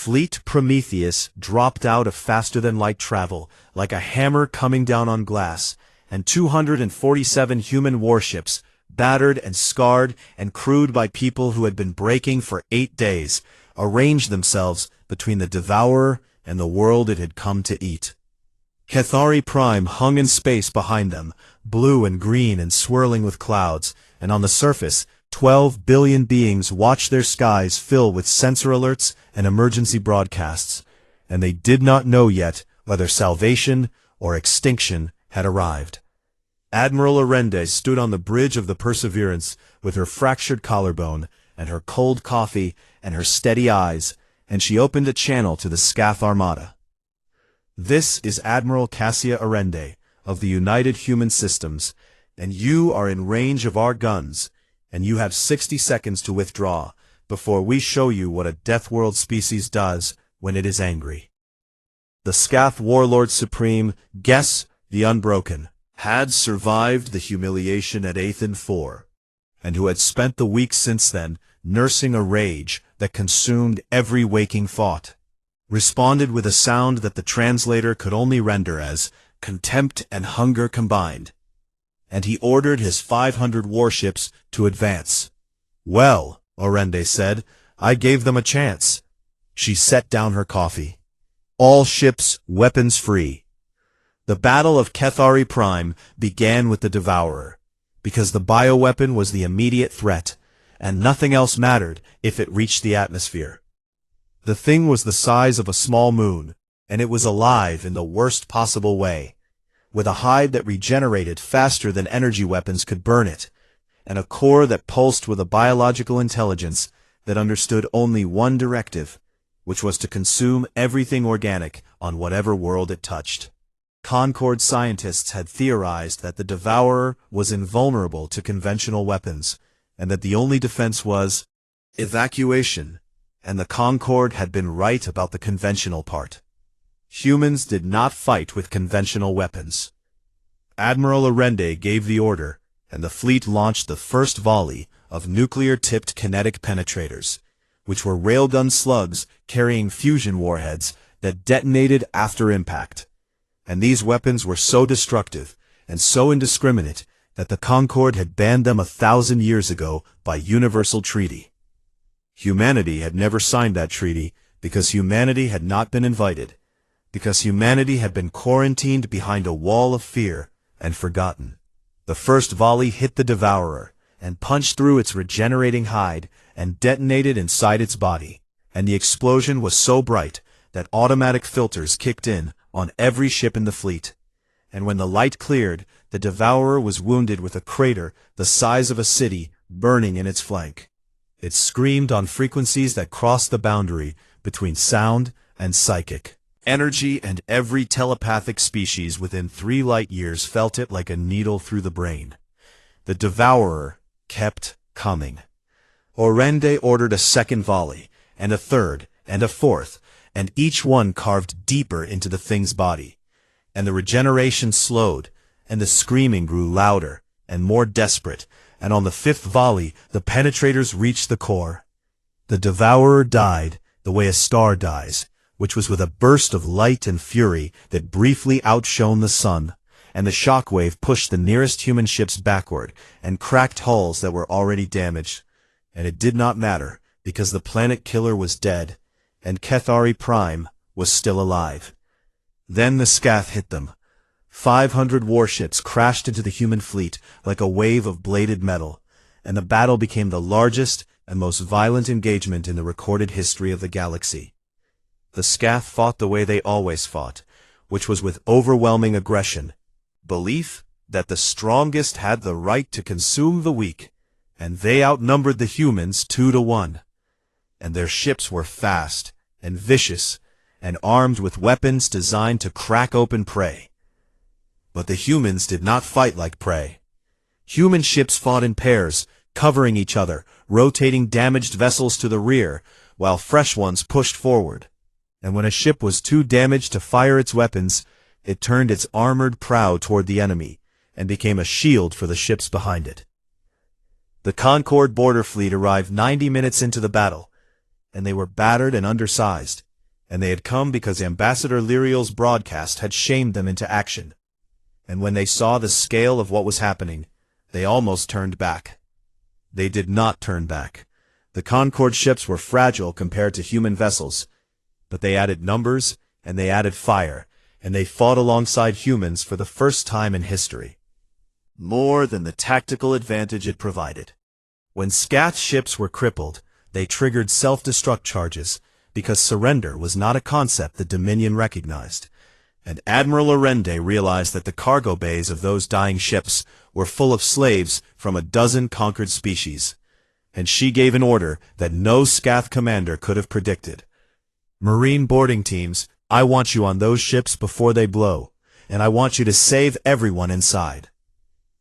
fleet Prometheus dropped out of faster-than-light travel, like a hammer coming down on glass, and 247 human warships, battered and scarred and crewed by people who had been braking for 8 days, arranged themselves between the Devourer and the world it had come to eat. Cathari Prime hung in space behind them, blue and green and swirling with clouds, and on the surface, 12 billion beings watched their skies fill with sensor alerts and emergency broadcasts, and they did not know yet whether salvation or extinction had arrived. Admiral Arende stood on the bridge of the Perseverance with her fractured collarbone and her cold coffee and her steady eyes, and she opened a channel to the Scath Armada. "This is Admiral Cassia Arende of the United Human Systems, and you are in range of our guns, and you have 60 seconds to withdraw before we show you what a Death World species does when it is angry." The Scath Warlord Supreme, Guess the Unbroken, had survived the humiliation at Athen 4, and who had spent the weeks since then nursing a rage that consumed every waking thought, responded with a sound that the translator could only render as contempt and hunger combined, and he ordered his 500 warships to advance. "Well," Arende said, "I gave them a chance." She set down her coffee. "All ships, weapons free." The Battle of Cathari Prime began with the Devourer, because the bioweapon was the immediate threat, and nothing else mattered if it reached the atmosphere. The thing was the size of a small moon, and it was alive in the worst possible way, with a hide that regenerated faster than energy weapons could burn it, and a core that pulsed with a biological intelligence that understood only one directive, which was to consume everything organic on whatever world it touched. Concord scientists had theorized that the Devourer was invulnerable to conventional weapons, and that the only defense was evacuation, and the Concord had been right about the conventional part. Humans did not fight with conventional weapons. Admiral Arende gave the order, and the fleet launched the first volley of nuclear-tipped kinetic penetrators, which were railgun slugs carrying fusion warheads that detonated after impact. And these weapons were so destructive and so indiscriminate that the Concord had banned them 1,000 years ago by universal treaty. Humanity had never signed that treaty because humanity had not been invited, because humanity had been quarantined behind a wall of fear and forgotten. The first volley hit the Devourer and punched through its regenerating hide and detonated inside its body, and the explosion was so bright that automatic filters kicked in on every ship in the fleet, and when the light cleared, the Devourer was wounded with a crater the size of a city burning in its flank. It screamed on frequencies that crossed the boundary between sound and psychic energy, and every telepathic species within 3 light-years felt it like a needle through the brain. The Devourer kept coming. Arende ordered a second volley, and a third, and a fourth, and each one carved deeper into the thing's body. And the regeneration slowed, and the screaming grew louder and more desperate, and on the 5th volley the penetrators reached the core. The Devourer died the way a star dies, which was with a burst of light and fury that briefly outshone the sun, and the shockwave pushed the nearest human ships backward and cracked hulls that were already damaged. And it did not matter, because the planet killer was dead, and Cathari Prime was still alive. Then the Scath hit them. 500 warships crashed into the human fleet like a wave of bladed metal, and the battle became the largest and most violent engagement in the recorded history of the galaxy. The Scath fought the way they always fought, which was with overwhelming aggression, belief that the strongest had the right to consume the weak, and they outnumbered the humans 2-to-1. And their ships were fast and vicious and armed with weapons designed to crack open prey. But the humans did not fight like prey. Human ships fought in pairs, covering each other, rotating damaged vessels to the rear, while fresh ones pushed forward. And when a ship was too damaged to fire its weapons, it turned its armored prow toward the enemy, and became a shield for the ships behind it. The Concord border fleet arrived 90 minutes into the battle, and they were battered and undersized, And they had come because Ambassador Lyriel's broadcast had shamed them into action. And when they saw the scale of what was happening, they almost turned back. They did not turn back. The Concord ships were fragile compared to human vessels, but they added numbers, and they added fire, and they fought alongside humans for the first time in history. More than the tactical advantage it provided. When Scath's ships were crippled, they triggered self-destruct charges, because surrender was not a concept the Dominion recognized. And Admiral Arende realized that the cargo bays of those dying ships were full of slaves from a dozen conquered species. And she gave an order that no Scath commander could have predicted. Marine boarding teams, I want you on those ships before they blow, and I want you to save everyone inside.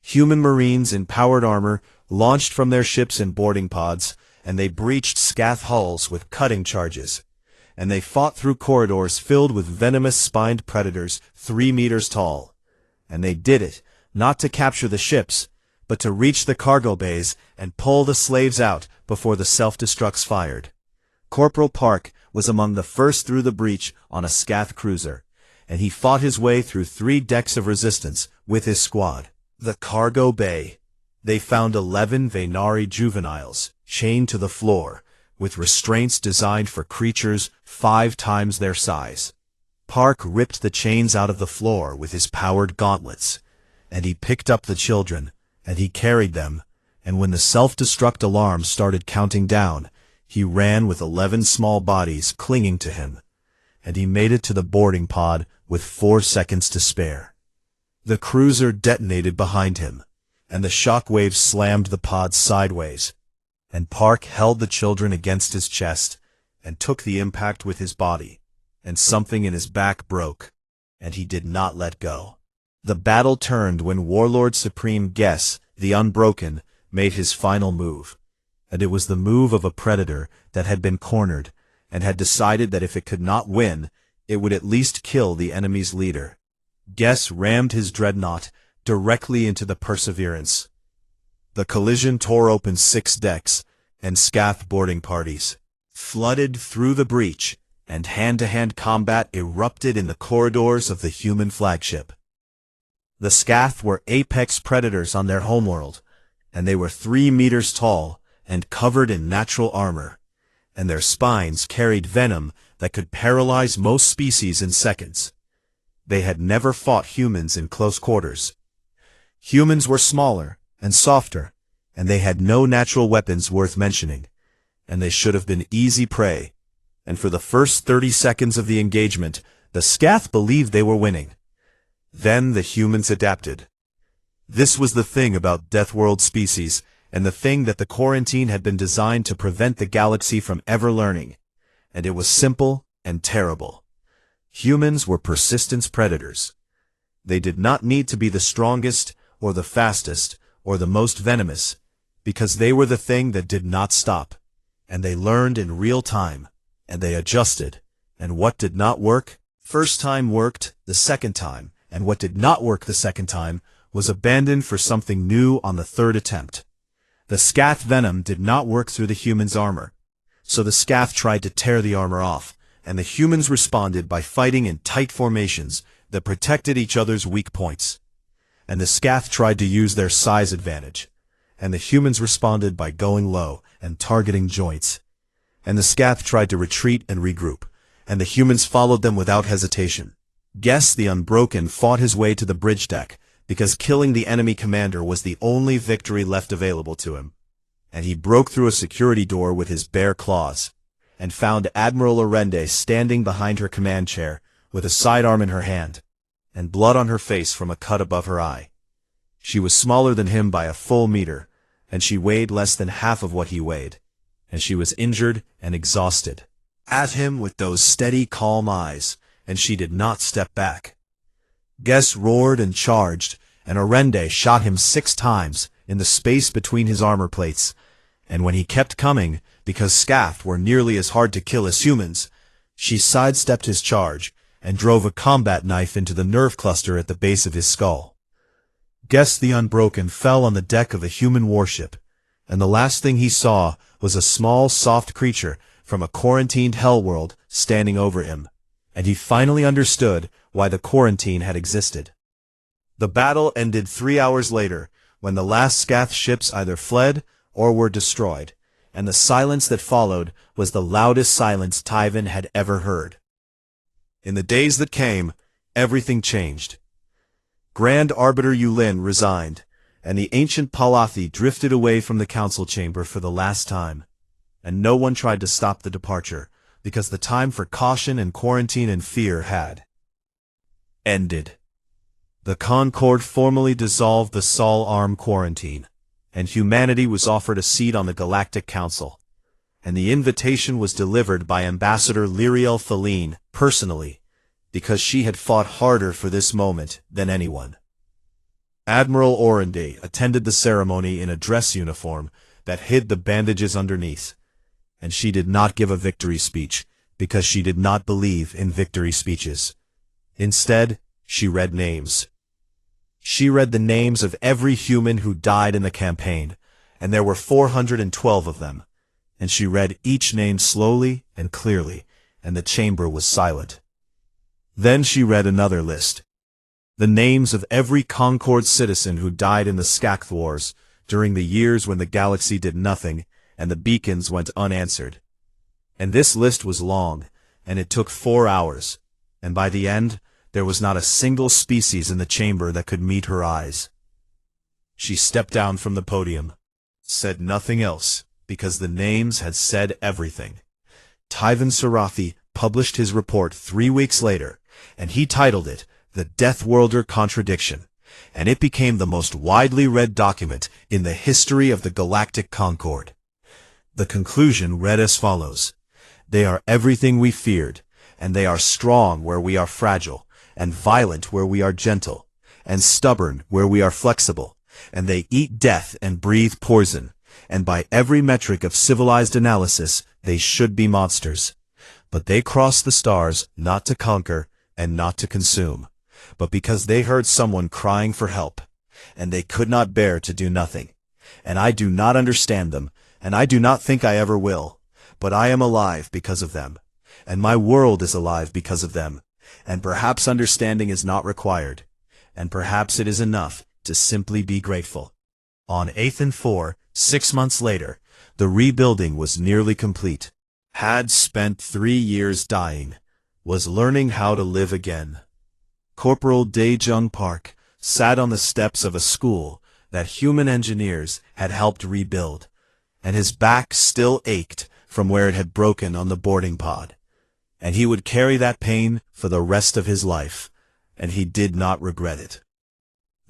Human Marines in powered armor launched from their ships in boarding pods, and they breached Scath hulls with cutting charges. And they fought through corridors filled with venomous spined predators 3 meters tall. And they did it, not to capture the ships, but to reach the cargo bays and pull the slaves out before the self-destructs fired. Corporal Park was among the first through the breach on a Scath cruiser, and he fought his way through 3 decks of resistance with his squad. The cargo bay. They found 11 Venari juveniles, chained to the floor, with restraints designed for creatures 5 times their size. Park ripped the chains out of the floor with his powered gauntlets, and he picked up the children, and he carried them, and when the self-destruct alarm started counting down, he ran with 11 small bodies clinging to him, and he made it to the boarding pod with 4 seconds to spare. The cruiser detonated behind him, and the shock waves slammed the pod sideways, and Park held the children against his chest and took the impact with his body, and something in his back broke, and he did not let go. The battle turned when Warlord Supreme Guess, the Unbroken, made his final move, and it was the move of a predator that had been cornered and had decided that if it could not win, it would at least kill the enemy's leader. Guess rammed his dreadnought directly into the Perseverance. The collision tore open 6 decks, and Scath boarding parties flooded through the breach, and hand-to-hand combat erupted in the corridors of the human flagship. The Scath were apex predators on their homeworld, and they were 3 meters tall and covered in natural armor, and their spines carried venom that could paralyze most species in seconds. They had never fought humans in close quarters. Humans were smaller and softer, and they had no natural weapons worth mentioning, and they should have been easy prey. And for the first 30 seconds of the engagement, the Scath believed they were winning. Then the humans adapted. This was the thing about Deathworld species, and the thing that the quarantine had been designed to prevent the galaxy from ever learning. And it was simple and terrible. Humans were persistence predators. They did not need to be the strongest, or the fastest, or the most venomous, because they were the thing that did not stop. And they learned in real time, and they adjusted. And what did not work, first time worked the second time, and what did not work the second time was abandoned for something new on the 3rd attempt. The Scath venom did not work through the human's armor, so the Scath tried to tear the armor off, and the humans responded by fighting in tight formations that protected each other's weak points. And the Scath tried to use their size advantage, and the humans responded by going low and targeting joints. And the Scath tried to retreat and regroup, and the humans followed them without hesitation. Guess the Unbroken fought his way to the bridge deck, because killing the enemy commander was the only victory left available to him. And he broke through a security door with his bare claws, and found Admiral Arende standing behind her command chair, with a sidearm in her hand, and blood on her face from a cut above her eye. She was smaller than him by a full meter, and she weighed less than half of what he weighed, and she was injured and exhausted. At him with those steady, calm eyes, and she did not step back. Guess roared and charged, and Arende shot him 6 times in the space between his armor plates, and when he kept coming, because Scath were nearly as hard to kill as humans, she sidestepped his charge and drove a combat knife into the nerve cluster at the base of his skull. Guess the Unbroken fell on the deck of a human warship, and the last thing he saw was a small, soft creature from a quarantined hell world standing over him, and he finally understood why the quarantine had existed. The battle ended 3 hours later, when the last Scath ships either fled or were destroyed, and the silence that followed was the loudest silence Tyvan had ever heard. In the days that came, everything changed. Grand Arbiter Yulin resigned, and the ancient Palathi drifted away from the council chamber for the last time, and no one tried to stop the departure, because the time for caution and quarantine and fear had ended. The Concord formally dissolved the Sol Arm quarantine, and humanity was offered a seat on the Galactic Council, and the invitation was delivered by Ambassador Lyriel Thaleen personally, because she had fought harder for this moment than anyone. Admiral Orande attended the ceremony in a dress uniform that hid the bandages underneath, and she did not give a victory speech because she did not believe in victory speeches. Instead, she read names. She read the names of every human who died in the campaign, and there were 412 of them, and she read each name slowly and clearly, and the chamber was silent. Then she read another list. The names of every Concord citizen who died in the Scath Wars during the years when the galaxy did nothing and the beacons went unanswered. And this list was long, and it took 4 hours, and by the end, there was not a single species in the chamber that could meet her eyes. She stepped down from the podium, said nothing else, because the names had said everything. Tyvan Sarathi published his report 3 weeks later, and he titled it The Death Worlder Contradiction, and it became the most widely read document in the history of the Galactic Concord. The conclusion read as follows: They are everything we feared, and they are strong where we are fragile, and violent where we are gentle, and stubborn where we are flexible, and they eat death and breathe poison, and by every metric of civilized analysis they should be monsters. But they cross the stars not to conquer and not to consume, but because they heard someone crying for help, and they could not bear to do nothing. And I do not understand them, and I do not think I ever will, but I am alive because of them, and my world is alive because of them, and perhaps understanding is not required, and perhaps it is enough to simply be grateful. On Athen 4, 6 months later, the rebuilding was nearly complete. Had spent 3 years dying, was learning how to live again. Corporal Daejung Park sat on the steps of a school that human engineers had helped rebuild, and his back still ached from where it had broken on the boarding pod. And he would carry that pain for the rest of his life, and he did not regret it.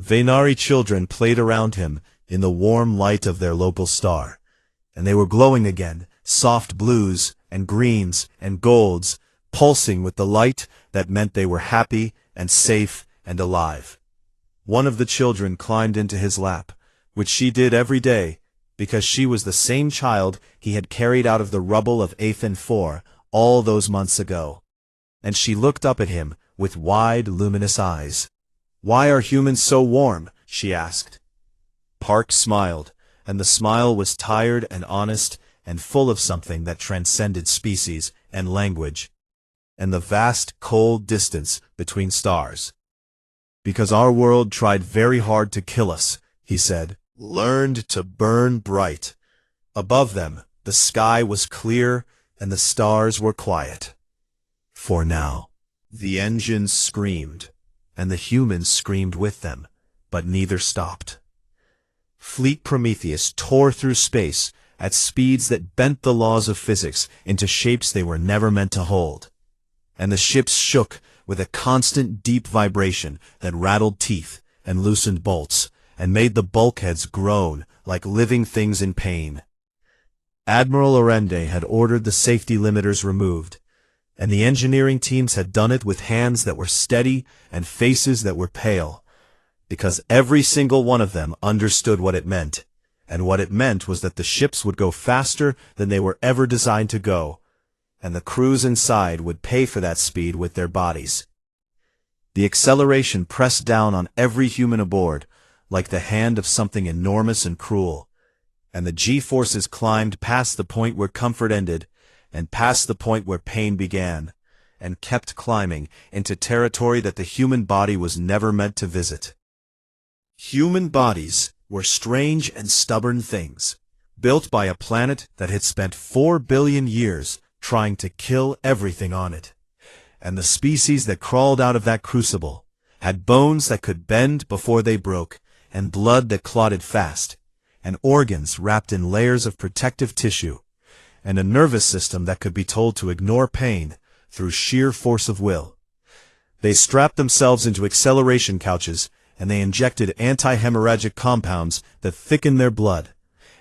Venari children played around him in the warm light of their local star, and they were glowing again, soft blues and greens and golds, pulsing with the light that meant they were happy and safe and alive. One of the children climbed into his lap, which she did every day, because she was the same child he had carried out of the rubble of Athen 4 all those months ago. And she looked up at him with wide, luminous eyes. "Why are humans so warm?" she asked. Park smiled, and the smile was tired and honest and full of something that transcended species and language, and the vast, cold distance between stars. "Because our world tried very hard to kill us," he said, "learned to burn bright. Above them, the sky was clear and the stars were quiet. For now." The engines screamed, and the humans screamed with them, but neither stopped. Fleet Prometheus tore through space at speeds that bent the laws of physics into shapes they were never meant to hold, and the ships shook with a constant deep vibration that rattled teeth and loosened bolts, and made the bulkheads groan like living things in pain. Admiral Orende had ordered the safety limiters removed, and the engineering teams had done it with hands that were steady and faces that were pale, because every single one of them understood what it meant, and what it meant was that the ships would go faster than they were ever designed to go, and the crews inside would pay for that speed with their bodies. The acceleration pressed down on every human aboard, like the hand of something enormous and cruel, and the G-forces climbed past the point where comfort ended, and past the point where pain began, and kept climbing into territory that the human body was never meant to visit. Human bodies were strange and stubborn things, built by a planet that had spent 4 billion years trying to kill everything on it. And the species that crawled out of that crucible had bones that could bend before they broke, and blood that clotted fast, and organs wrapped in layers of protective tissue, and a nervous system that could be told to ignore pain through sheer force of will. They strapped themselves into acceleration couches, and they injected anti-hemorrhagic compounds that thickened their blood,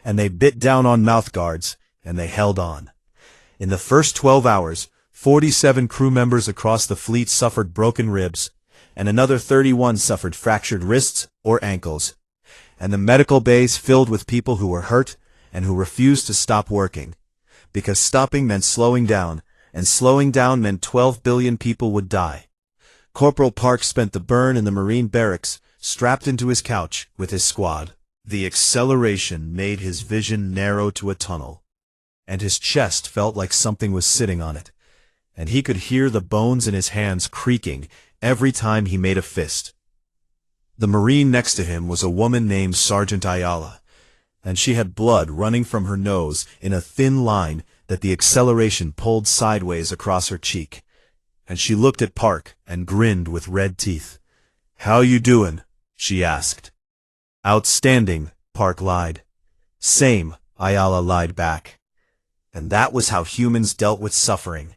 and they bit down on mouth guards, and they held on. In the first 12 hours, 47 crew members across the fleet suffered broken ribs, and another 31 suffered fractured wrists or ankles, and the medical bays filled with people who were hurt and who refused to stop working, because stopping meant slowing down, and slowing down meant 12 billion people would die. Corporal Park spent the burn in the Marine barracks, strapped into his couch with his squad. The acceleration made his vision narrow to a tunnel, and his chest felt like something was sitting on it, and he could hear the bones in his hands creaking every time he made a fist. The Marine next to him was a woman named Sergeant Ayala, and she had blood running from her nose in a thin line that the acceleration pulled sideways across her cheek, and she looked at Park and grinned with red teeth. "How you doin'?" she asked. "Outstanding," Park lied. "Same," Ayala lied back. And that was how humans dealt with suffering,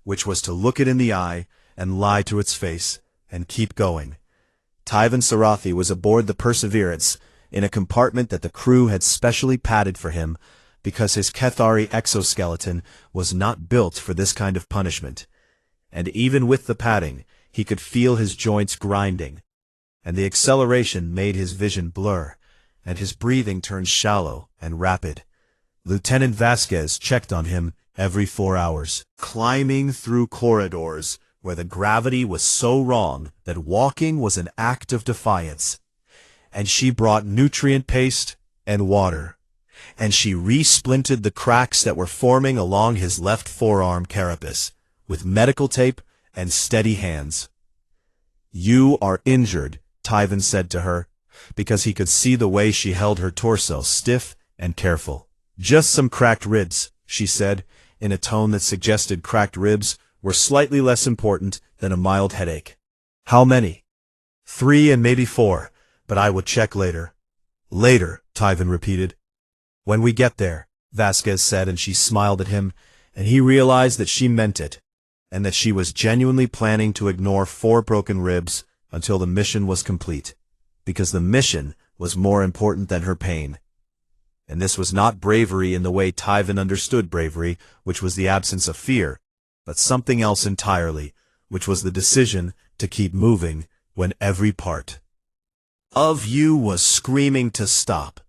which was to look it in the eye and lie to its face and keep going. Tyvan Sarathi was aboard the Perseverance in a compartment that the crew had specially padded for him because his Kethari exoskeleton was not built for this kind of punishment. And even with the padding, he could feel his joints grinding, and the acceleration made his vision blur, and his breathing turned shallow and rapid. Lieutenant Vasquez checked on him every 4 hours, climbing through corridors where the gravity was so wrong that walking was an act of defiance. And she brought nutrient paste and water, and she re-splinted the cracks that were forming along his left forearm carapace with medical tape and steady hands. "You are injured," Tyvan said to her, because he could see the way she held her torso stiff and careful. "Just some cracked ribs," she said, in a tone that suggested cracked ribs were slightly less important than a mild headache. "How many?" "3 and maybe 4, but I would check later." "Later," Tyvan repeated. "When we get there," Vasquez said, and she smiled at him, and he realized that she meant it, and that she was genuinely planning to ignore 4 broken ribs until the mission was complete, because the mission was more important than her pain. And this was not bravery in the way Tyvan understood bravery, which was the absence of fear, but something else entirely, which was the decision to keep moving when every part of you was screaming to stop.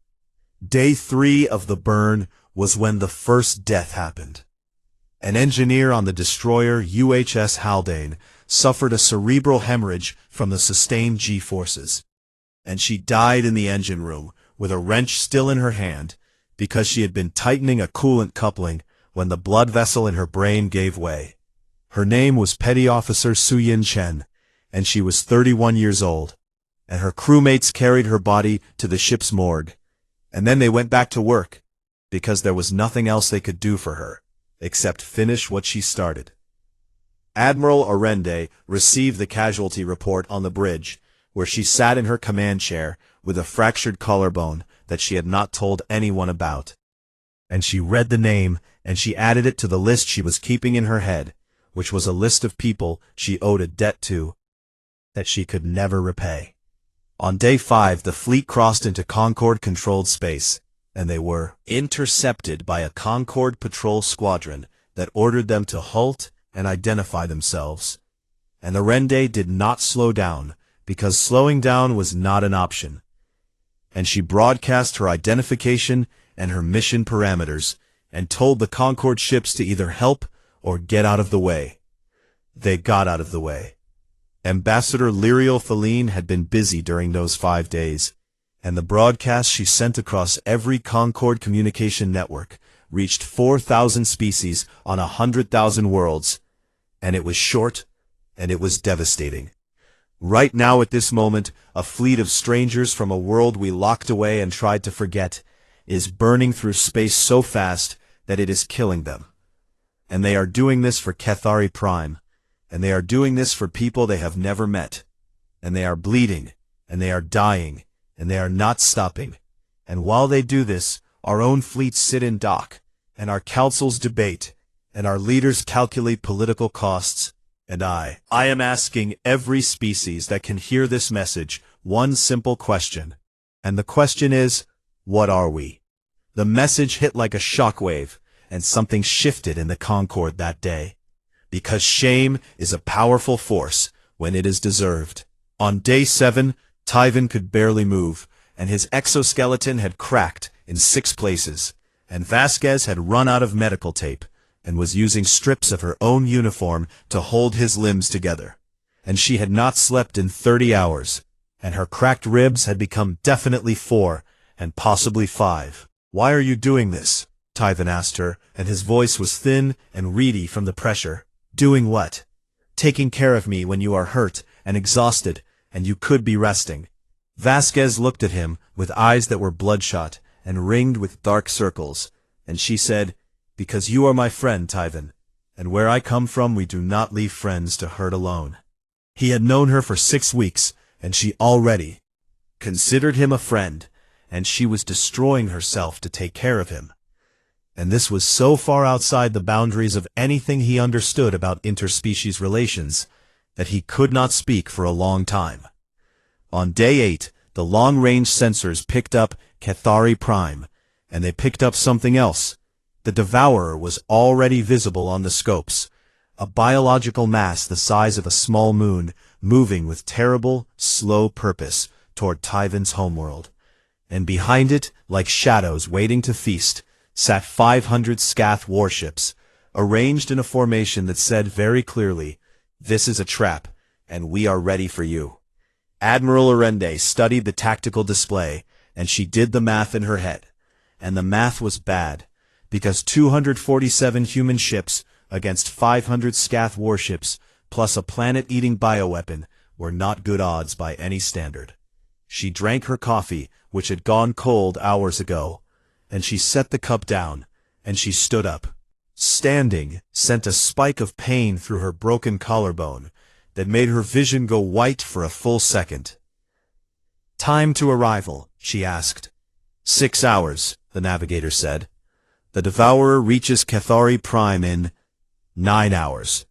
Day 3 of the burn was when the first death happened. An engineer on the destroyer UHS Haldane suffered a cerebral hemorrhage from the sustained G-forces, and she died in the engine room with a wrench still in her hand because she had been tightening a coolant coupling when the blood vessel in her brain gave way. Her name was Petty Officer Suyin Chen, and she was 31 years old, and her crewmates carried her body to the ship's morgue, and then they went back to work because there was nothing else they could do for her except finish what she started. Admiral Arende received the casualty report on the bridge, where she sat in her command chair with a fractured collarbone that she had not told anyone about. And she read the name, and she added it to the list she was keeping in her head, which was a list of people she owed a debt to that she could never repay. On day 5, the fleet crossed into Concorde-controlled space, and they were intercepted by a Concorde patrol squadron that ordered them to halt and identify themselves. And Arende did not slow down, because slowing down was not an option. And she broadcast her identification and her mission parameters, and told the Concorde ships to either help or get out of the way. They got out of the way. Ambassador Liriel Feline had been busy during those 5 days, and the broadcast she sent across every Concorde communication network reached 4,000 species on 100,000 worlds, and it was short, and it was devastating. Right now at this moment, a fleet of strangers from a world we locked away and tried to forget is burning through space so fast that it is killing them. And they are doing this for Cathari Prime, and they are doing this for people they have never met. And they are bleeding, and they are dying, and they are not stopping. And while they do this, our own fleets sit in dock, and our councils debate, and our leaders calculate political costs. And I am asking every species that can hear this message one simple question. And the question is, what are we? The message hit like a shockwave, and something shifted in the Concord that day. Because shame is a powerful force when it is deserved. On day 7, Tyven could barely move, and his exoskeleton had cracked in 6 places, and Vasquez had run out of medical tape, and was using strips of her own uniform to hold his limbs together. And she had not slept in 30 hours, and her cracked ribs had become definitely 4, and possibly 5. "Why are you doing this?" Tyven asked her, and his voice was thin and reedy from the pressure. "Doing what?" "Taking care of me when you are hurt and exhausted, and you could be resting." Vasquez looked at him with eyes that were bloodshot and ringed with dark circles, and she said, "Because you are my friend, Tyven, and where I come from we do not leave friends to hurt alone." He had known her for 6 weeks, and she already considered him a friend, and she was destroying herself to take care of him. And this was so far outside the boundaries of anything he understood about interspecies relations that he could not speak for a long time. On day 8, the long-range sensors picked up Cathari Prime, and they picked up something else. The Devourer was already visible on the scopes, a biological mass the size of a small moon, moving with terrible, slow purpose toward Tyven's homeworld. And behind it, like shadows waiting to feast, sat 500 Scath warships, arranged in a formation that said very clearly, "This is a trap, and we are ready for you." Admiral Arende studied the tactical display, and she did the math in her head. And the math was bad, because 247 human ships against 500 Scath warships, plus a planet-eating bioweapon, were not good odds by any standard. She drank her coffee, which had gone cold hours ago, and she set the cup down, and she stood up. Standing sent a spike of pain through her broken collarbone that made her vision go white for a full second. "Time to arrival?" she asked. 6 hours, the navigator said. "The Devourer reaches Cathari Prime in 9 hours.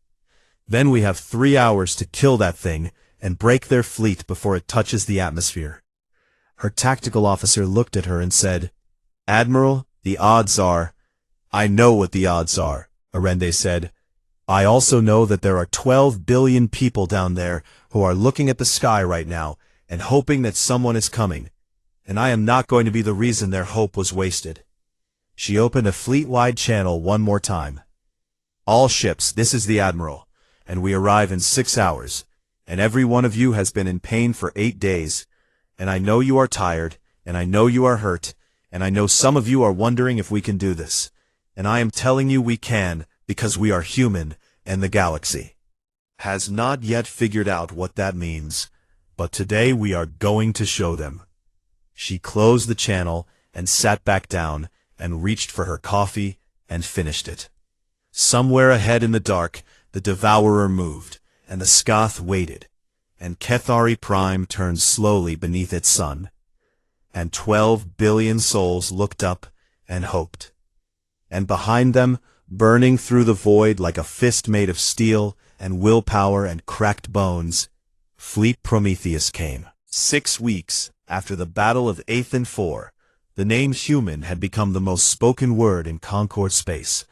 Then we have 3 hours to kill that thing and break their fleet before it touches the atmosphere." Her tactical officer looked at her and said, "Admiral, the odds are—" "I know what the odds are," Arende said. "I also know that there are 12 billion people down there who are looking at the sky right now and hoping that someone is coming, and I am not going to be the reason their hope was wasted." She opened a fleet-wide channel one more time. "All ships, this is the Admiral, and we arrive in 6 hours, and every one of you has been in pain for 8 days, and I know you are tired, and I know you are hurt, and I know some of you are wondering if we can do this, and I am telling you we can, because we are human, and the galaxy has not yet figured out what that means, but today we are going to show them." She closed the channel and sat back down and reached for her coffee and finished it. Somewhere ahead in the dark, the Devourer moved, and the Scath waited, and Cathari Prime turned slowly beneath its sun, and 12 billion souls looked up and hoped. And behind them, burning through the void like a fist made of steel and willpower and cracked bones, Fleet Prometheus came. 6 weeks after the Battle of Athen 4, the name human had become the most spoken word in Concord space,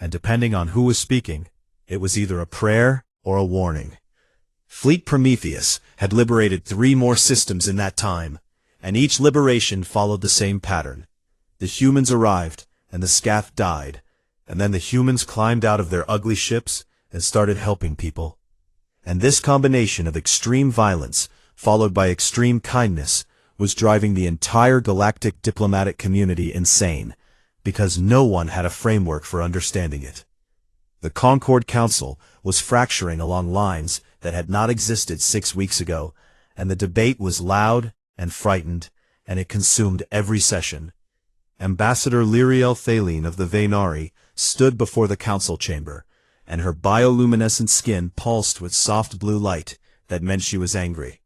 and depending on who was speaking, it was either a prayer or a warning. Fleet Prometheus had liberated 3 more systems in that time, and each liberation followed the same pattern. The humans arrived, and the Scath died, and then the humans climbed out of their ugly ships and started helping people. And this combination of extreme violence, followed by extreme kindness, was driving the entire galactic diplomatic community insane, because no one had a framework for understanding it. The Concord Council was fracturing along lines that had not existed 6 weeks ago, and the debate was loud and frightened, and it consumed every session. Ambassador Lyriel Thaline of the Vaynari stood before the council chamber, and her bioluminescent skin pulsed with soft blue light that meant she was angry.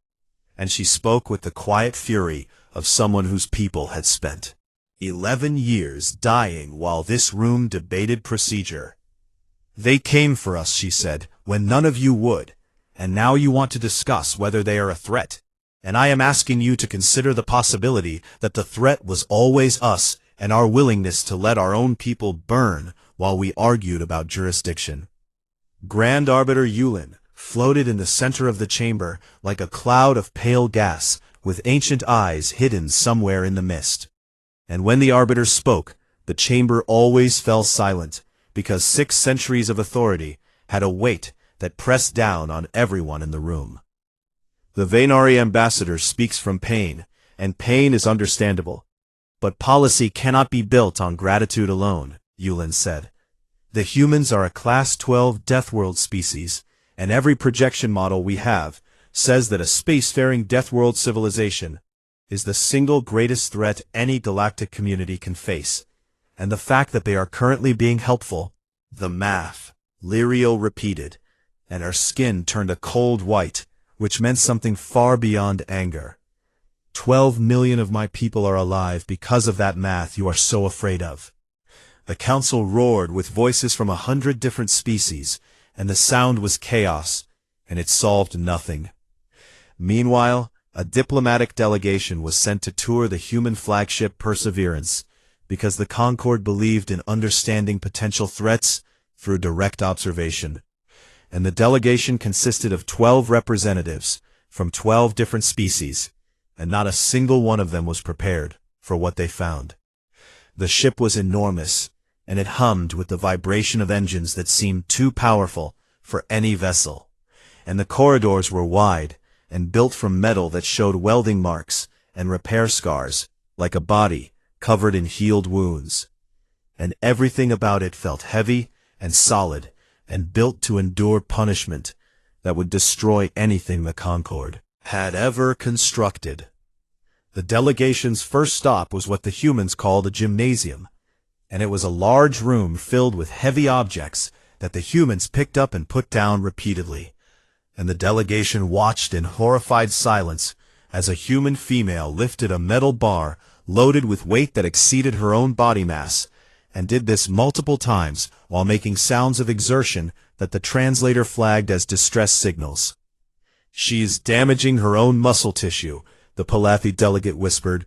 And she spoke with the quiet fury of someone whose people had spent 11 years dying while this room debated procedure. They came for us, she said, when none of you would, and now you want to discuss whether they are a threat. And I am asking you to consider the possibility that the threat was always us and our willingness to let our own people burn while we argued about jurisdiction. Grand Arbiter Yulin floated in the center of the chamber like a cloud of pale gas, with ancient eyes hidden somewhere in the mist. And when the Arbiter spoke, the chamber always fell silent, because 6 centuries of authority had a weight that pressed down on everyone in the room. The Vaynari ambassador speaks from pain, and pain is understandable. But policy cannot be built on gratitude alone, Yulin said. The humans are a Class 12 Deathworld species, and every projection model we have says that a spacefaring Deathworld civilization is the single greatest threat any galactic community can face. And the fact that they are currently being helpful, the math, Lyriel repeated, and her skin turned a cold white, which meant something far beyond anger. 12 million of my people are alive because of that math you are so afraid of. The council roared with voices from 100 different species, and the sound was chaos, and it solved nothing. Meanwhile, a diplomatic delegation was sent to tour the human flagship Perseverance, because the Concord believed in understanding potential threats through direct observation. And the delegation consisted of 12 representatives from 12 different species, and not a single one of them was prepared for what they found. The ship was enormous, and it hummed with the vibration of engines that seemed too powerful for any vessel. And the corridors were wide, and built from metal that showed welding marks and repair scars, like a body covered in healed wounds. And everything about it felt heavy and solid, and built to endure punishment that would destroy anything the Concord had ever constructed. The delegation's first stop was what the humans called a gymnasium, and it was a large room filled with heavy objects that the humans picked up and put down repeatedly. And the delegation watched in horrified silence as a human female lifted a metal bar loaded with weight that exceeded her own body mass, and did this multiple times while making sounds of exertion that the translator flagged as distress signals. "She's damaging her own muscle tissue," the Palathi delegate whispered.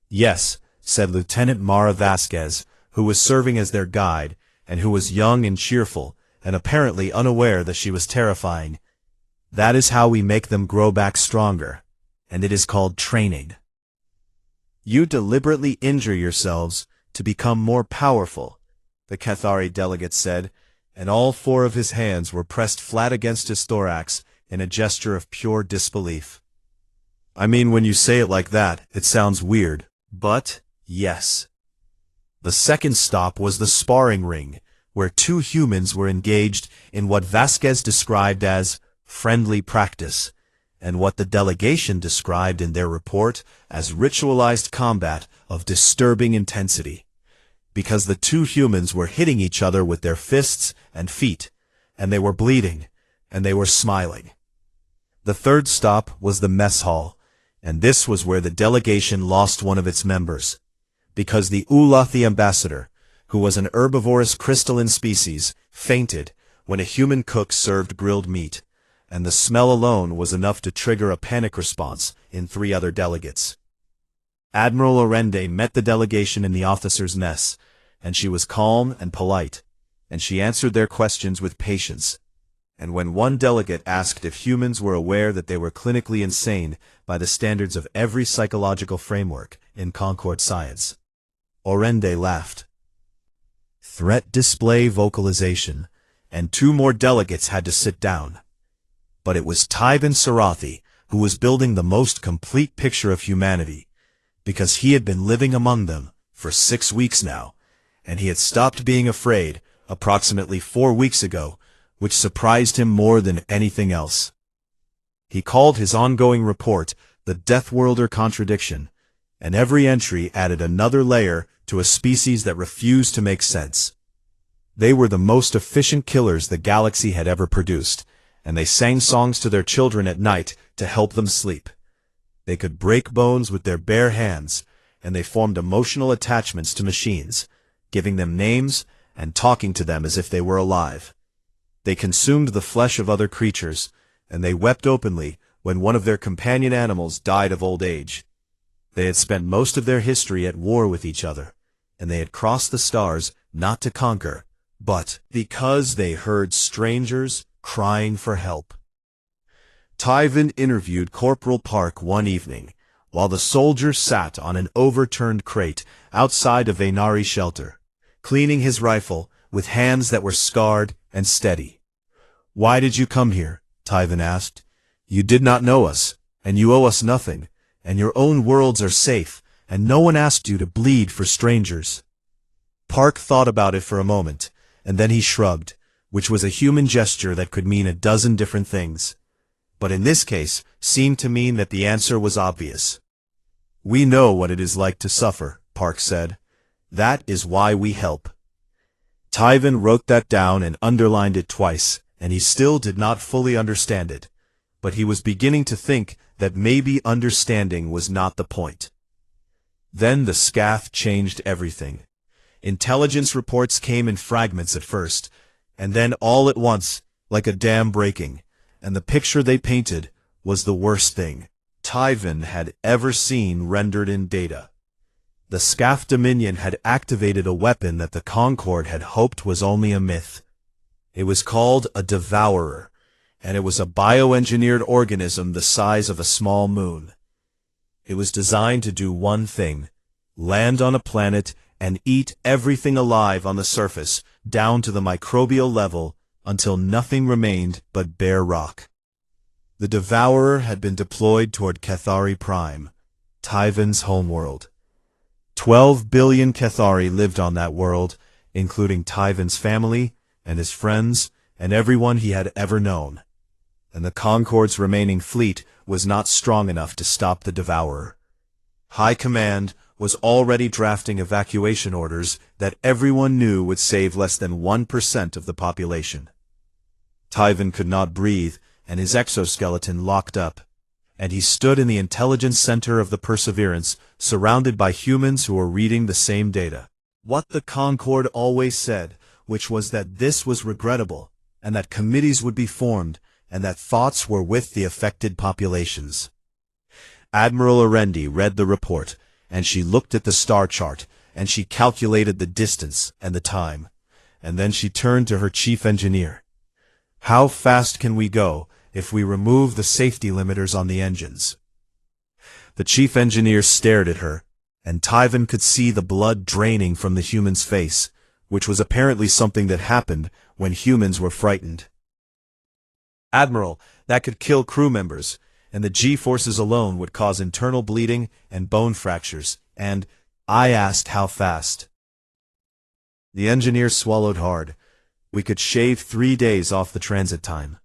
"Yes," said Lieutenant Mara Vasquez, who was serving as their guide, and who was young and cheerful, and apparently unaware that she was terrifying. "That is how we make them grow back stronger, and it is called training. You deliberately injure yourselves to become more powerful," the Cathari delegate said, and all 4 of his hands were pressed flat against his thorax in a gesture of pure disbelief. "I mean, when you say it like that, it sounds weird, but yes." The second stop was the sparring ring, where 2 humans were engaged in what Vasquez described as friendly practice, and what the delegation described in their report as ritualized combat of disturbing intensity, because the 2 humans were hitting each other with their fists and feet, and they were bleeding, and they were smiling. The third stop was the mess hall, and this was where the delegation lost one of its members, because the Ulathi ambassador, who was an herbivorous crystalline species, fainted when a human cook served grilled meat, and the smell alone was enough to trigger a panic response in 3 other delegates. Admiral Orende met the delegation in the officers' mess, and she was calm and polite, and she answered their questions with patience. And when one delegate asked if humans were aware that they were clinically insane by the standards of every psychological framework in Concord science, Orende laughed. Threat display vocalization, and 2 more delegates had to sit down. But it was Tyben Sarathi who was building the most complete picture of humanity, because he had been living among them for 6 weeks now, and he had stopped being afraid approximately 4 weeks ago, which surprised him more than anything else. He called his ongoing report the Death Worlder Contradiction, and every entry added another layer to a species that refused to make sense. They were the most efficient killers the galaxy had ever produced, and they sang songs to their children at night to help them sleep. They could break bones with their bare hands, and they formed emotional attachments to machines, giving them names and talking to them as if they were alive. They consumed the flesh of other creatures, and they wept openly when one of their companion animals died of old age. They had spent most of their history at war with each other, and they had crossed the stars not to conquer, but because they heard strangers crying for help. Tyven interviewed Corporal Park one evening, while the soldier sat on an overturned crate outside a Venari shelter, cleaning his rifle with hands that were scarred and steady. "Why did you come here?" Tyven asked. "You did not know us, and you owe us nothing, and your own worlds are safe, and no one asked you to bleed for strangers." Park thought about it for a moment, and then he shrugged, which was a human gesture that could mean a dozen different things, but in this case seemed to mean that the answer was obvious. "We know what it is like to suffer," Park said. "That is why we help." Tyven wrote that down and underlined it twice, and he still did not fully understand it, but he was beginning to think that maybe understanding was not the point. Then the scath changed everything. Intelligence reports came in fragments at first, and then all at once, like a dam breaking, and the picture they painted was the worst thing Tyven had ever seen rendered in data. The Scath Dominion had activated a weapon that the Concord had hoped was only a myth. It was called a Devourer, and it was a bioengineered organism the size of a small moon. It was designed to do one thing: land on a planet and eat everything alive on the surface, down to the microbial level, until nothing remained but bare rock. The Devourer had been deployed toward Cathari Prime, Tyven's homeworld. 12 billion Cathari lived on that world, including Tyven's family and his friends and everyone he had ever known. And the Concord's remaining fleet was not strong enough to stop the Devourer. High Command was already drafting evacuation orders that everyone knew would save less than 1% of the population. Tyven could not breathe, and his exoskeleton locked up, and he stood in the intelligence center of the Perseverance, surrounded by humans who were reading the same data. What the Concord always said, which was that this was regrettable, and that committees would be formed, and that thoughts were with the affected populations. Admiral Arendi read the report, and she looked at the star chart, and she calculated the distance and the time, and then she turned to her chief engineer. "How fast can we go if we remove the safety limiters on the engines?" The chief engineer stared at her, and Tyven could see the blood draining from the human's face, which was apparently something that happened when humans were frightened. "Admiral, that could kill crew members, and the G-forces alone would cause internal bleeding and bone fractures, and I asked how fast." The engineer swallowed hard. "We could shave 3 days off the transit time."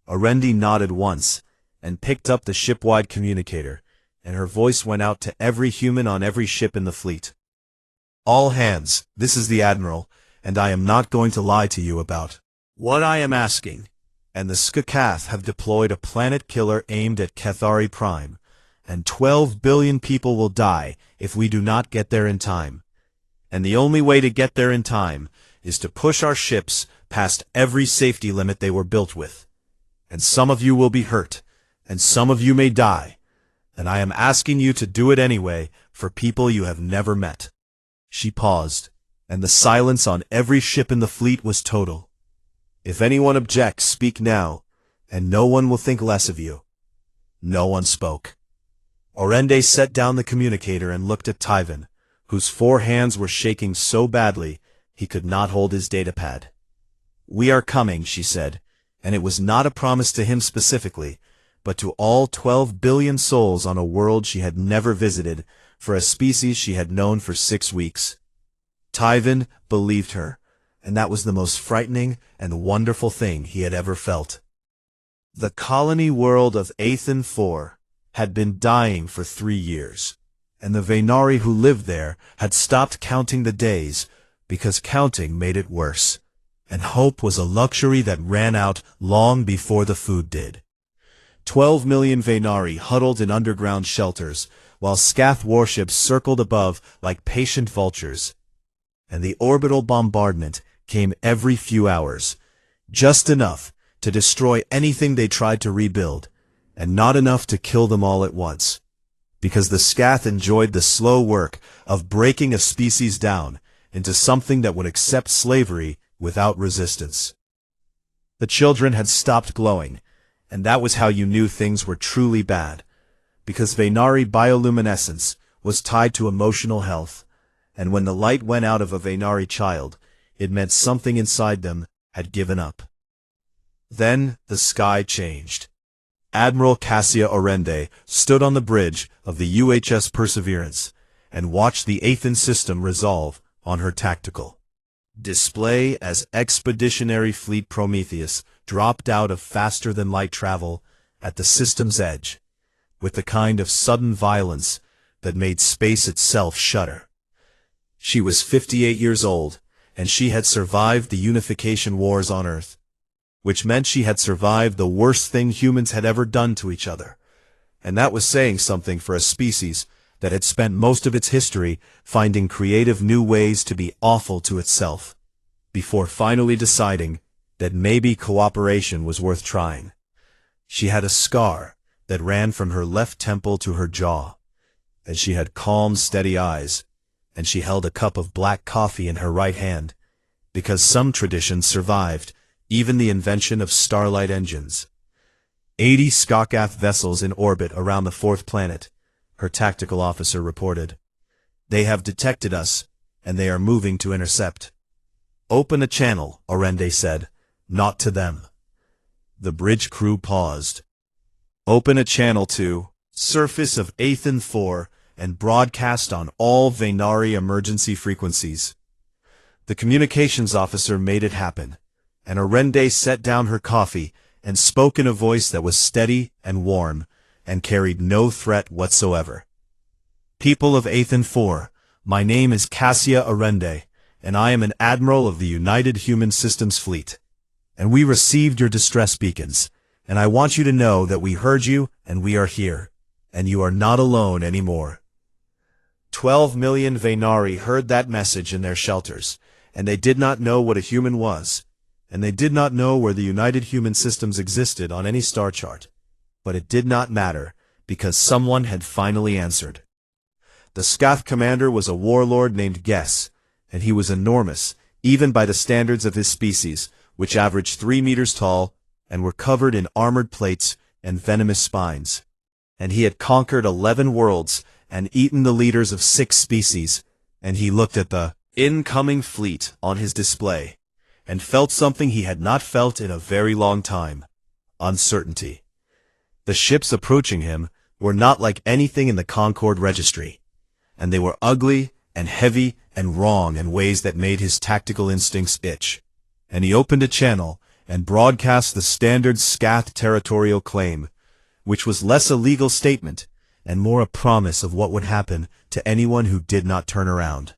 Arendi nodded once, and picked up the ship-wide communicator, and her voice went out to every human on every ship in the fleet. "All hands, this is the Admiral, and I am not going to lie to you about what I am asking. And the Skakath have deployed a planet killer aimed at Cathari Prime, and 12 billion people will die if we do not get there in time. And the only way to get there in time is to push our ships past every safety limit they were built with. And some of you will be hurt, and some of you may die, and I am asking you to do it anyway for people you have never met." She paused, and the silence on every ship in the fleet was total. "If anyone objects, speak now, and no one will think less of you." No one spoke. Orende set down the communicator and looked at Tyven, whose 4 hands were shaking so badly he could not hold his datapad. "We are coming," she said, and it was not a promise to him specifically, but to all 12 billion souls on a world she had never visited, for a species she had known for 6 weeks. Tyvan believed her, and that was the most frightening and wonderful thing he had ever felt. The colony world of Athen 4 had been dying for 3 years, and the Vaynari who lived there had stopped counting the days because counting made it worse, and hope was a luxury that ran out long before the food did. 12 million Vaynari huddled in underground shelters, while Scath warships circled above like patient vultures, and the orbital bombardment came every few hours, just enough to destroy anything they tried to rebuild, and not enough to kill them all at once, because the Scath enjoyed the slow work of breaking a species down into something that would accept slavery without resistance. The children had stopped glowing, and that was how you knew things were truly bad, because Vaynari bioluminescence was tied to emotional health, and when the light went out of a Vaynari child, it meant something inside them had given up. Then the sky changed. Admiral Cassia Orende stood on the bridge of the UHS Perseverance and watched the Athen system resolve on her tactical display as Expeditionary Fleet Prometheus dropped out of faster-than-light travel at the system's edge, with the kind of sudden violence that made space itself shudder. She was 58 years old, and she had survived the unification wars on Earth, which meant she had survived the worst thing humans had ever done to each other, and that was saying something for a species that had spent most of its history finding creative new ways to be awful to itself, before finally deciding that maybe cooperation was worth trying. She had a scar that ran from her left temple to her jaw, and she had calm, steady eyes, and she held a cup of black coffee in her right hand, because some traditions survived even the invention of starlight engines. 80 Skakath vessels in orbit around the 4th planet, her tactical officer reported. They have detected us, and they are moving to intercept. Open a channel, Orende said, not to them. The bridge crew paused. Open a channel to surface of Athen 4 and broadcast on all Vaynari emergency frequencies. The communications officer made it happen, and Orende set down her coffee and spoke in a voice that was steady and warm and carried no threat whatsoever. People of Athen 4, my name is Cassia Orende, and I am an admiral of the United Human Systems Fleet. And we received your distress beacons, and I want you to know that we heard you and we are here, and you are not alone anymore. 12 million Vaynari heard that message in their shelters, and they did not know what a human was, and they did not know where the United Human Systems existed on any star chart. But it did not matter, because someone had finally answered. The Scath commander was a warlord named Gess, and he was enormous, even by the standards of his species, which averaged 3 meters tall and were covered in armored plates and venomous spines. And he had conquered 11 worlds and eaten the leaders of 6 species, and he looked at the incoming fleet on his display, and felt something he had not felt in a very long time: uncertainty. The ships approaching him were not like anything in the Concord registry, and they were ugly and heavy and wrong in ways that made his tactical instincts itch. And he opened a channel and broadcast the standard Scath territorial claim, which was less a legal statement and more a promise of what would happen to anyone who did not turn around.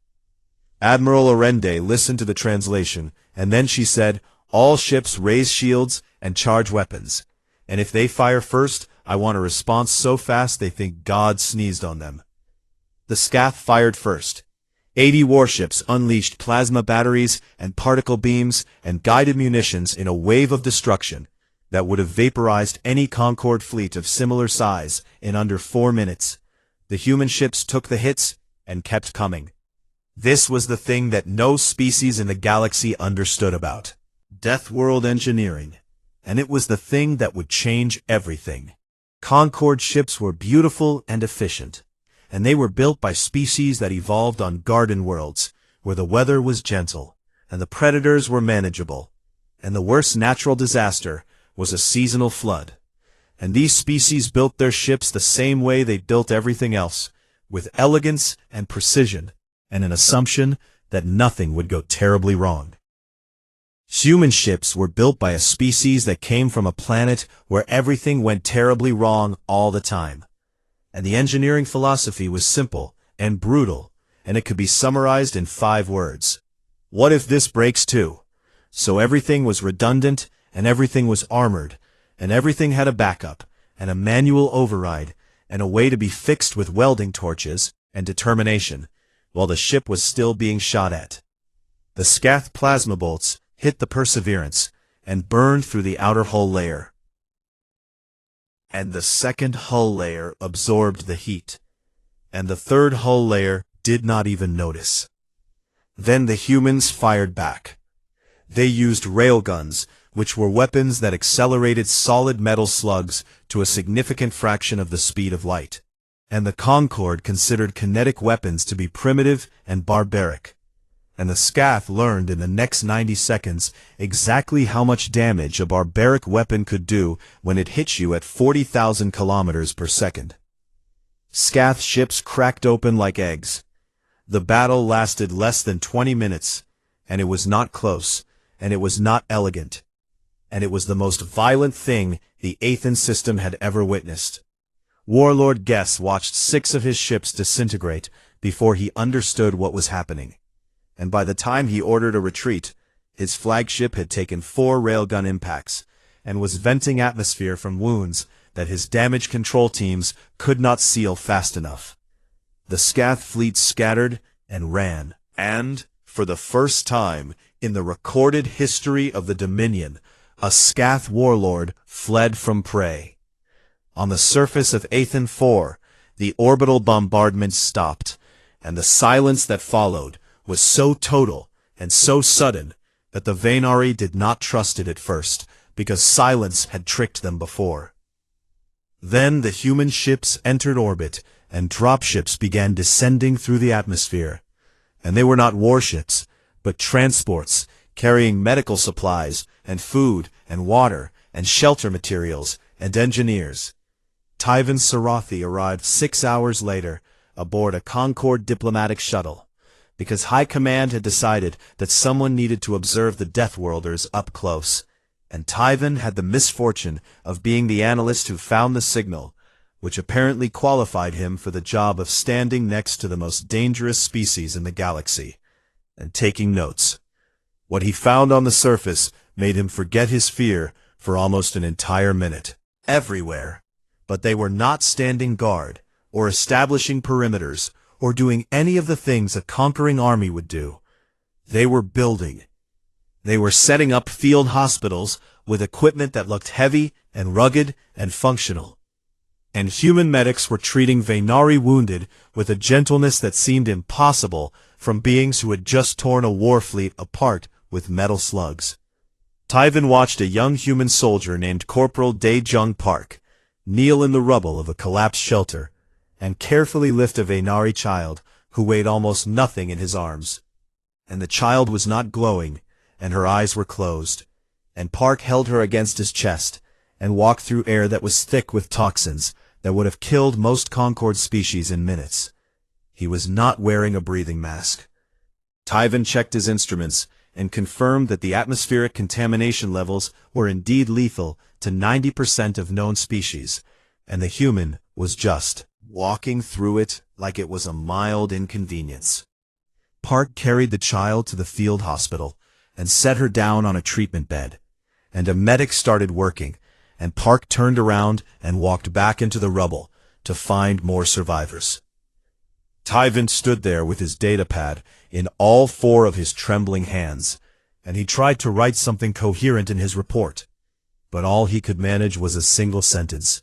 Admiral Orende listened to the translation, and then she said, "All ships raise shields and charge weapons, and if they fire first, I want a response so fast they think God sneezed on them." The Scath fired first. 80 warships unleashed plasma batteries and particle beams and guided munitions in a wave of destruction that would have vaporized any Concord fleet of similar size in under 4 minutes. The human ships took the hits and kept coming. This was the thing that no species in the galaxy understood about: Death World engineering, and it was the thing that would change everything. Concord ships were beautiful and efficient, and they were built by species that evolved on garden worlds, where the weather was gentle, and the predators were manageable, and the worst natural disaster was a seasonal flood. And these species built their ships the same way they built everything else, with elegance and precision, and an assumption that nothing would go terribly wrong. Human ships were built by a species that came from a planet where everything went terribly wrong all the time. And the engineering philosophy was simple and brutal, and it could be summarized in 5 words. What if this breaks too? So everything was redundant, and everything was armored, and everything had a backup, and a manual override, and a way to be fixed with welding torches and determination, while the ship was still being shot at. The Scath plasma bolts hit the Perseverance and burned through the outer hull layer. And the second hull layer absorbed the heat, and the third hull layer did not even notice. Then the humans fired back. They used railguns, which were weapons that accelerated solid metal slugs to a significant fraction of the speed of light. And the Concorde considered kinetic weapons to be primitive and barbaric. And the Scath learned in the next 90 seconds exactly how much damage a barbaric weapon could do when it hit you at 40,000 kilometers per second. Scath ships cracked open like eggs. The battle lasted less than 20 minutes, and it was not close, and it was not elegant, and it was the most violent thing the Aethan system had ever witnessed. Warlord Gess watched 6 of his ships disintegrate before he understood what was happening. And by the time he ordered a retreat, his flagship had taken 4 railgun impacts and was venting atmosphere from wounds that his damage control teams could not seal fast enough. The Scath fleet scattered and ran, and, for the first time in the recorded history of the Dominion, a Scath warlord fled from prey. On the surface of Aethan 4, the orbital bombardment stopped, and the silence that followed was so total and so sudden that the Vaynari did not trust it at first, because silence had tricked them before. Then the human ships entered orbit, and dropships began descending through the atmosphere. And they were not warships, but transports, carrying medical supplies, and food, and water, and shelter materials, and engineers. Tyvan Sarathi arrived 6 hours later, aboard a Concorde diplomatic shuttle, because High Command had decided that someone needed to observe the Death Worlders up close, and Tyvan had the misfortune of being the analyst who found the signal, which apparently qualified him for the job of standing next to the most dangerous species in the galaxy, and taking notes. What he found on the surface made him forget his fear for almost an entire minute. Everywhere. But they were not standing guard, or establishing perimeters, or doing any of the things a conquering army would do. They were building. They were setting up field hospitals with equipment that looked heavy and rugged and functional. And human medics were treating Vaynari wounded with a gentleness that seemed impossible from beings who had just torn a war fleet apart with metal slugs. Tyvan watched a young human soldier named Corporal Dae-Jung Park kneel in the rubble of a collapsed shelter and carefully lift a Vaynari child who weighed almost nothing in his arms. And the child was not glowing, and her eyes were closed, and Park held her against his chest and walked through air that was thick with toxins that would have killed most Concorde species in minutes. He was not wearing a breathing mask. Tyvan checked his instruments and confirmed that the atmospheric contamination levels were indeed lethal to 90% of known species, and the human was just walking through it like it was a mild inconvenience. Park carried the child to the field hospital and set her down on a treatment bed, and a medic started working, and Park turned around and walked back into the rubble to find more survivors. Tyvan stood there with his datapad in all 4 of his trembling hands, and he tried to write something coherent in his report, but all he could manage was a single sentence.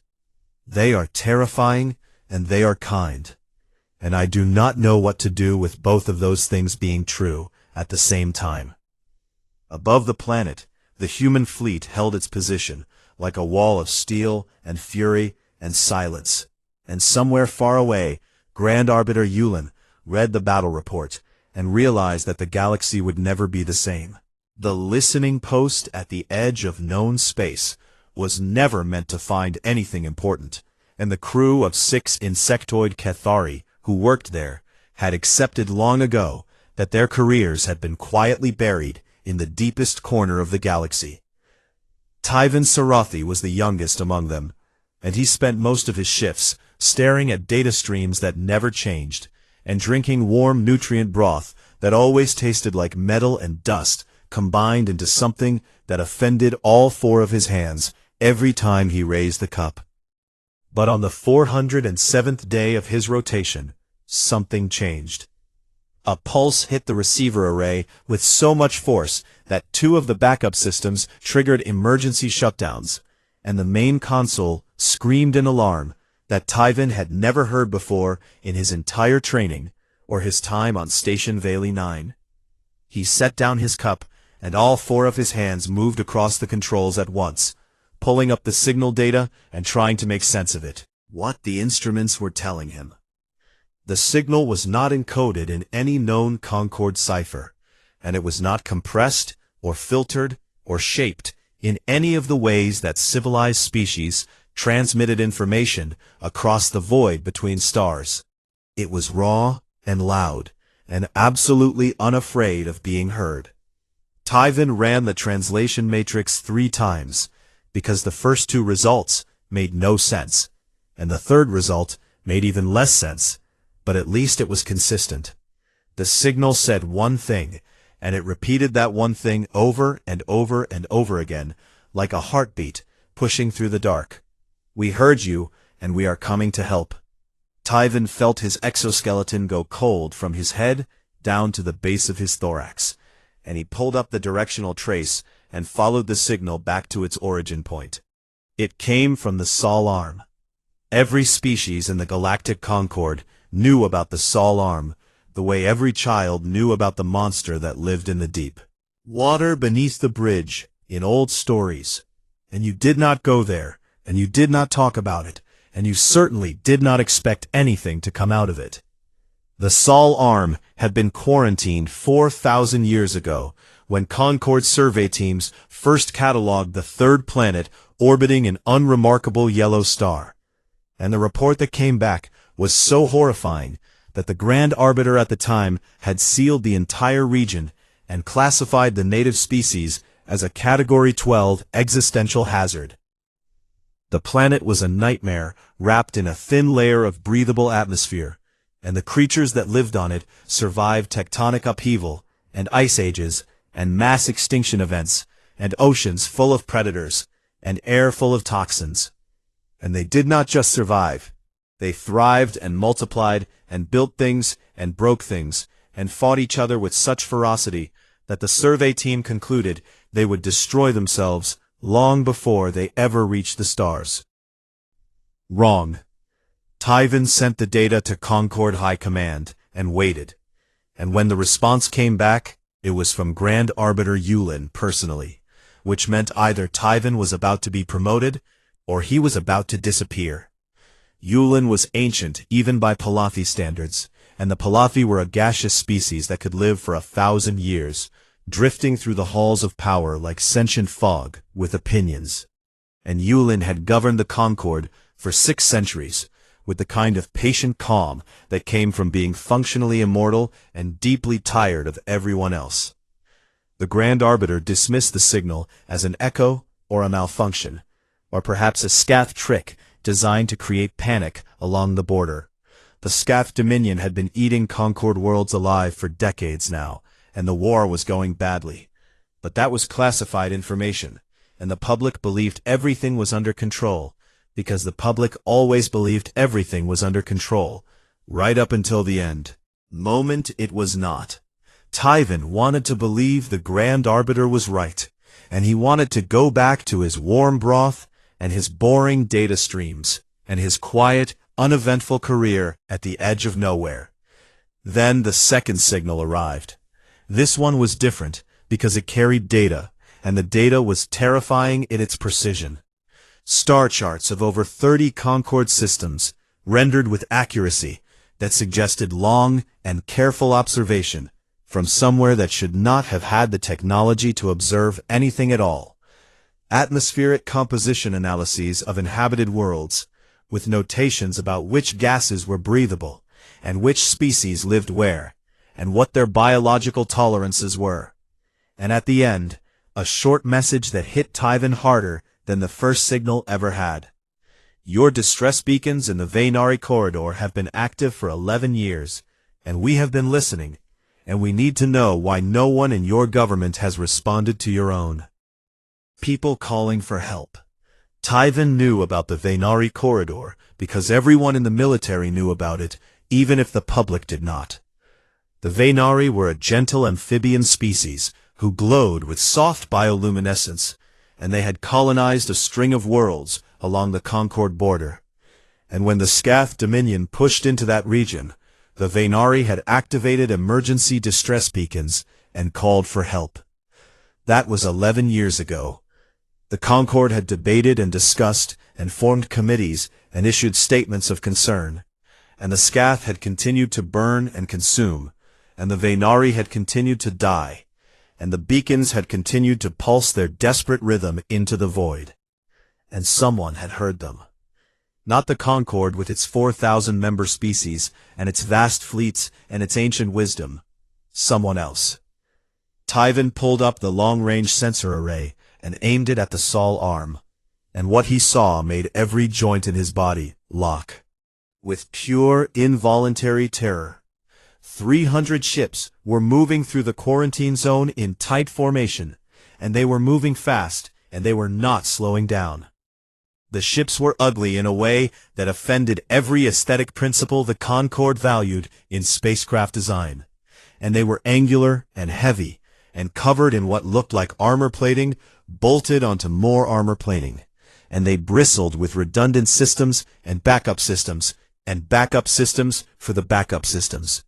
They are terrifying, and they are kind, and I do not know what to do with both of those things being true at the same time. Above the planet, the human fleet held its position, like a wall of steel and fury and silence, and somewhere far away, Grand Arbiter Yulin read the battle report and realized that the galaxy would never be the same. The listening post at the edge of known space was never meant to find anything important, and the crew of 6 insectoid Cathari who worked there had accepted long ago that their careers had been quietly buried in the deepest corner of the galaxy. Tyven Sarathi was the youngest among them, and he spent most of his shifts staring at data streams that never changed, and drinking warm nutrient broth that always tasted like metal and dust combined into something that offended all four of his hands every time he raised the cup. But on the 407th day of his rotation, something changed. A pulse hit the receiver array with so much force that two of the backup systems triggered emergency shutdowns, and the main console screamed in alarm that Tyven had never heard before in his entire training or his time on Station Valley 9. He set down his cup, and all four of his hands moved across the controls at once, pulling up the signal data and trying to make sense of it. What the instruments were telling him. The signal was not encoded in any known Concord cipher, and it was not compressed or filtered or shaped in any of the ways that civilized species transmitted information across the void between stars. It was raw and loud, and absolutely unafraid of being heard. Tyven ran the translation matrix 3 times, because the first two results made no sense, and the third result made even less sense, but at least it was consistent. The signal said one thing, and it repeated that one thing over and over and over again, like a heartbeat pushing through the dark. "We heard you, and we are coming to help." Tyven felt his exoskeleton go cold from his head down to the base of his thorax, and he pulled up the directional trace and followed the signal back to its origin point. It came from the Sol Arm. Every species in the Galactic Concord knew about the Sol Arm, the way every child knew about the monster that lived in the deep water beneath the bridge in old stories. And you did not go there, and you did not talk about it, and you certainly did not expect anything to come out of it. The Sol Arm had been quarantined 4,000 years ago, when Concord survey teams first cataloged the third planet orbiting an unremarkable yellow star. And the report that came back was so horrifying that the Grand Arbiter at the time had sealed the entire region and classified the native species as a Category 12 existential hazard. The planet was a nightmare wrapped in a thin layer of breathable atmosphere, and the creatures that lived on it survived tectonic upheaval and ice ages and mass extinction events and oceans full of predators and air full of toxins. And they did not just survive. They thrived and multiplied and built things and broke things and fought each other with such ferocity that the survey team concluded they would destroy themselves long before they ever reached the stars. Wrong. Tyven sent the data to Concord High Command and waited. And when the response came back, it was from Grand Arbiter Yulin personally, which meant either Tyven was about to be promoted or he was about to disappear. Yulin was ancient even by Palathi standards, and the Palathi were a gaseous species that could live for 1,000 years, drifting through the halls of power like sentient fog with opinions. And Yulin had governed the Concord for 6 centuries, with the kind of patient calm that came from being functionally immortal and deeply tired of everyone else. The Grand Arbiter dismissed the signal as an echo or a malfunction, or perhaps a scath trick designed to create panic along the border. The Scath Dominion had been eating Concord worlds alive for decades now, and the war was going badly. But that was classified information, and the public believed everything was under control, because the public always believed everything was under control, right up until the end. Moment it was not. Tyven wanted to believe the Grand Arbiter was right, and he wanted to go back to his warm broth and his boring data streams, and his quiet, uneventful career at the edge of nowhere. Then the second signal arrived. This one was different because it carried data, and the data was terrifying in its precision. Star charts of over 30 Concord systems, rendered with accuracy that suggested long and careful observation from somewhere that should not have had the technology to observe anything at all. Atmospheric composition analyses of inhabited worlds, with notations about which gases were breathable, and which species lived where, and what their biological tolerances were. And at the end, a short message that hit Tyven harder than the first signal ever had. Your distress beacons in the Vaynari corridor have been active for 11 years, and we have been listening, and we need to know why no one in your government has responded to your own. People calling for help. Tyven knew about the Vaynari corridor because everyone in the military knew about it, even if the public did not. The Vaynari were a gentle amphibian species who glowed with soft bioluminescence, and they had colonized a string of worlds along the Concord border. And when the Scath Dominion pushed into that region, the Vaynari had activated emergency distress beacons and called for help. That was 11 years ago. The Concord had debated and discussed and formed committees and issued statements of concern, and the Scath had continued to burn and consume, and the Vaynari had continued to die, and the beacons had continued to pulse their desperate rhythm into the void. And someone had heard them. Not the Concord with its 4,000 member species, and its vast fleets, and its ancient wisdom. Someone else. Tyven pulled up the long-range sensor array and aimed it at the Sol arm, and what he saw made every joint in his body lock. With pure, involuntary terror, 300 ships were moving through the quarantine zone in tight formation, and they were moving fast, and they were not slowing down. The ships were ugly in a way that offended every aesthetic principle the Concord valued in spacecraft design, and they were angular and heavy, and covered in what looked like armor plating, bolted onto more armor plating, and they bristled with redundant systems and backup systems for the backup systems.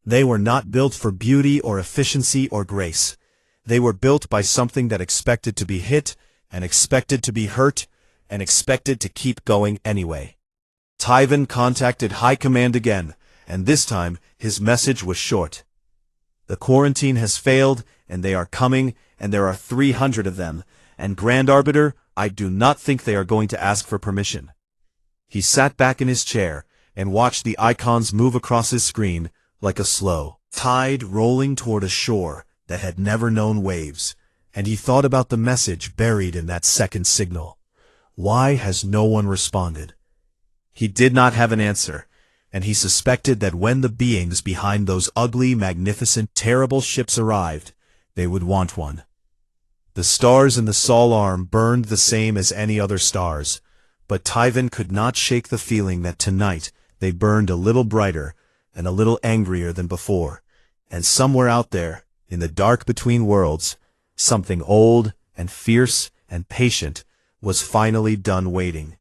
They were not built for beauty or efficiency or grace. They were built by something that expected to be hit, and expected to be hurt, and expected to keep going anyway. Tyven contacted High Command again, and this time his message was short. The quarantine has failed, and they are coming, and there are 300 of them, and Grand Arbiter, I do not think they are going to ask for permission. He sat back in his chair and watched the icons move across his screen like a slow tide rolling toward a shore that had never known waves, and he thought about the message buried in that second signal. Why has no one responded? He did not have an answer, and he suspected that when the beings behind those ugly, magnificent, terrible ships arrived, they would want one. The stars in the Sol arm burned the same as any other stars, but Tyven could not shake the feeling that tonight they burned a little brighter and a little angrier than before, and somewhere out there, in the dark between worlds, something old and fierce and patient was finally done waiting.